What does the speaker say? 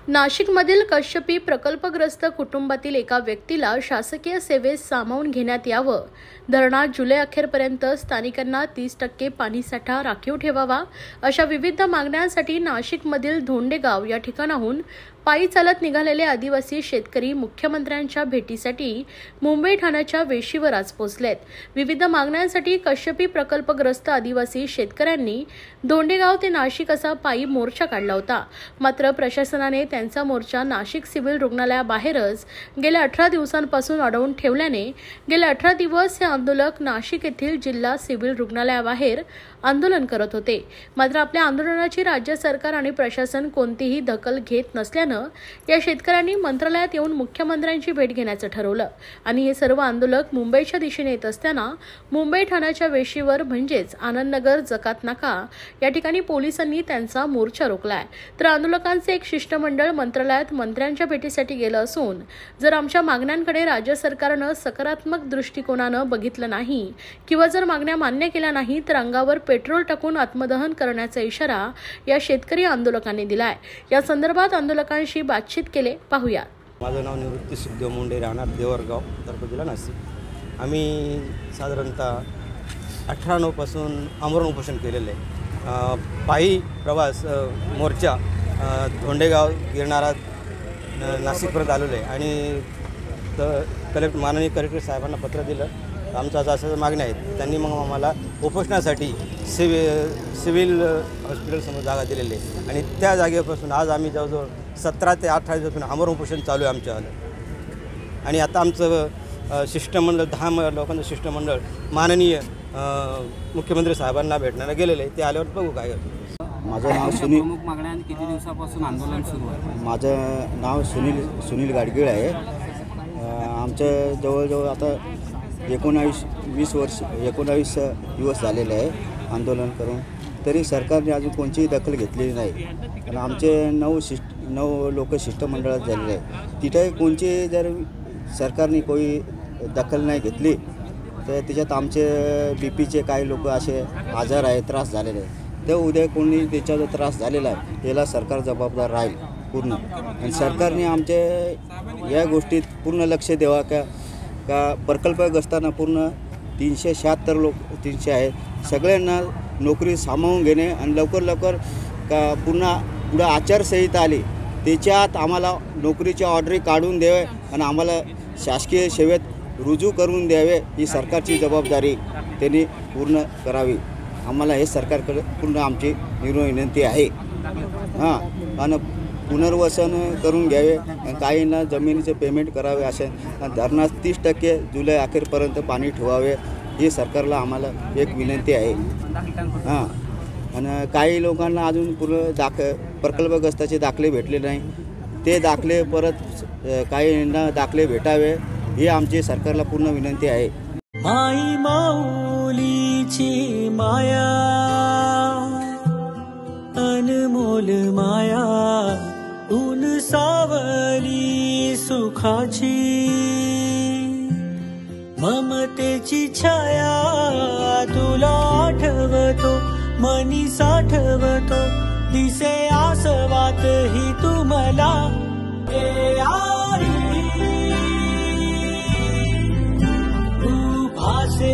नाशिकमधील कश्यपी प्रकल्पग्रस्त कुटुंबातील एका व्यक्तीला शासकीय सेवेत सामावून घेण्यात यावं, धरणात जुलै अखेरपर्यंत स्थानिकांना 30% पाणीसाठा राखीव ठेवावा, अशा विविध मागण्यांसाठी नाशिकमधील धोंडेगाव या ठिकाणाहून पायी चालत निघालेले आदिवासी शेतकरी मुख्यमंत्र्यांच्या भेटीसाठी मुंबई ठाण्याच्या वेशीवर आज पोहोचलेत। विविध मागण्यांसाठी कश्यपी प्रकल्पग्रस्त आदिवासी शेतकऱ्यांनी धोंडेगाव ते नाशिक असा पायी मोर्चा काढला होता। मात्र प्रशासनाने त्यांचा मोर्चा नाशिक सिव्हिल रुग्णालयाबाहेरच गेल्या 18 दिवसांपासून अडवून ठेवल्याने गेल्या 18 दिवस हे आंदोलक नाशिक येथील जिल्हा सिव्हिल रुग्णालयाबाहेर आंदोलन करत होते। मात्र आपल्या आंदोलनाची राज्य सरकार आणि प्रशासन कोणतीही दखल घेत नसल्याने या शेतकऱ्यांनी मंत्रालयात येऊन मुख्यमंत्र्यांची भेट घेण्याचं ठरवलं आणि हे सर्व आंदोलक मुंबईच्या दिशेने येत असताना मुंबई ठाण्याच्या वेशीवर म्हणजेच आनंदनगर जकात नाका या ठिकाणी पोलिसांनी त्यांचा मोर्चा रोखलाय। तर आंदोलकांचे एक शिष्टमंडळ मंत्रालयात मंत्र्यांच्या भेटीसाठी गेलं असून जर आमच्या मागण्यांकडे राज्य सरकारनं सकारात्मक दृष्टिकोनानं बघितलं नाही किंवा जर मागण्या मान्य केल्या नाही तर अंगावर पेट्रोल टाकून आत्मदहन करण्याचा इशारा या शेतकरी आंदोलकांनी दिलाय। या संदर्भात आंदोलकांशी बातचीत केले, पाहूया। माझं नाव निवृत्ती सुखदेव मुंडे, राहणार देवरगाव, तालुका जिल्हा नाशिक। आम्ही साधारणतः 18/9 पासून आमरण उपोषण केलेले आहे। पायी प्रवास मोर्चा धोंडेगाव गिरणारा नाशिकपर्यंत आलेलो आहे आणि माननीय कलेक्टर साहेबांना पत्र दिलं। आमचं असं मागण्या आहेत, त्यांनी मग आम्हाला उपोषणासाठी सिव्हिल हॉस्पिटलसमोर जागा दिलेली आहे आणि त्या जागेपासून आज आम्ही जवळजवळ 17 ते 18 दिवसापासून आमरण उपोषण चालू आहे आमच्या। आणि आता आमचं शिष्टमंडळ 10 लोकांचं शिष्टमंडळ माननीय मुख्यमंत्री साहेबांना भेटण्याला गेलेलं आहे। ते आल्यावर बघू काय करतो। माझं नाव सुनील, किती दिवसापासून आंदोलन सुरू आहे? माझं नाव सुनील गाडगीळ आहे। आमचं जवळजवळ आता 19 दिवस झालेले आहे आंदोलन करून, तरी सरकारने अजून कोणतीही दखल घेतलेली नाही। आणि आमचे 9 लोक शिष्टमंडळात झालेले आहे, तिथे कोणची जर सरकारने कोणी दखल नाही घेतली तर त्याच्यात आमचे बीपीचे काही लोक असे आजार आहे, त्रास झालेले आहे, तर उद्या कोणी त्याचा त्रास झालेला आहे त्याला सरकार जबाबदार राहील पूर्ण। आणि सरकारने आमचे या गोष्टीत पूर्ण लक्ष द्यावा का प्रकल्पग्रस्तांना पूर्ण 376 लोक 300 आहेत, सगळ्यांना नोकरी सामावून घेणे आणि लवकर का पुढं आचारसंहिता आली त्याच्यात आम्हाला नोकरीच्या ऑर्डरी काढून द्यावे आणि आम्हाला शासकीय सेवेत रुजू करून द्यावे, ही सरकारची जबाबदारी त्यांनी पूर्ण करावी। आम्हाला हे सरकारकडे पूर्ण आमची विनंती आहे। आणि पुनर्वसन करून घ्यावे, काहींना जमिनीचे पेमेंट करावे, असे धरणात 30% जुलै अखेरपर्यंत पाणी ठेवावे, ही सरकारला आम्हाला एक विनंती आहे। आणि काही लोकांना अजून पूर्ण प्रकल्पग्रस्ताचे दाखले भेटले नाही, ते दाखले परत काहींना दाखले भेटावे, ही आमची सरकारला पूर्ण विनंती आहे। माई माऊलीची माया, अनमोल माया, ऊन सावली सुखाची, ममतेची छाया तुला आठवतो, मनी साठवतो, दिसे आसवात ही तुम्हाला भासे